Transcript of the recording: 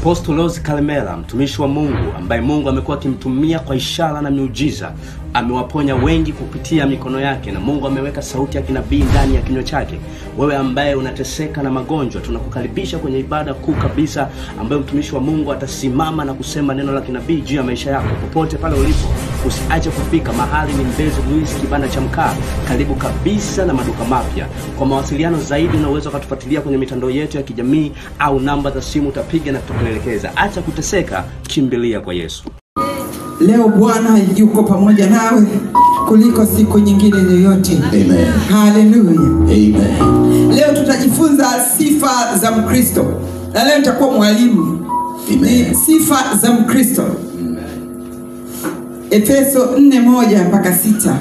Apostle Rose Kalemela, mtumishi wa Mungu ambaye Mungu amekuwa akimtumia kwa ishara na miujiza, amewaponya wengi kupitia mikono yake, na Mungu ameweka sauti ya kinabii ndani ya kinywa chake. Wewe ambaye unateseka na magonjwa, tunakukaribisha kwenye ibada kuu kabisa ambayo mtumishi wa Mungu atasimama na kusema neno la kinabii juu ya maisha yako. Popote pale ulipo, usiache kufika. Mahali ni Mbezi Luis, kibanda cha mkaa, karibu kabisa na maduka mapya. Kwa mawasiliano zaidi unaweza kutufuatilia kwenye mitandao yetu ya kijamii au namba za simu utapiga na tutakuelekeza. Acha kuteseka, kimbilia kwa Yesu. Leo Bwana yuko pamoja nawe kuliko siku nyingine yoyote. Amen. Hallelujah. Amen. Leo tutajifunza sifa za Mkristo. Na leo nitakuwa mwalimu. Amen. Sifa za Mkristo. Amen. Efeso 4:1-6.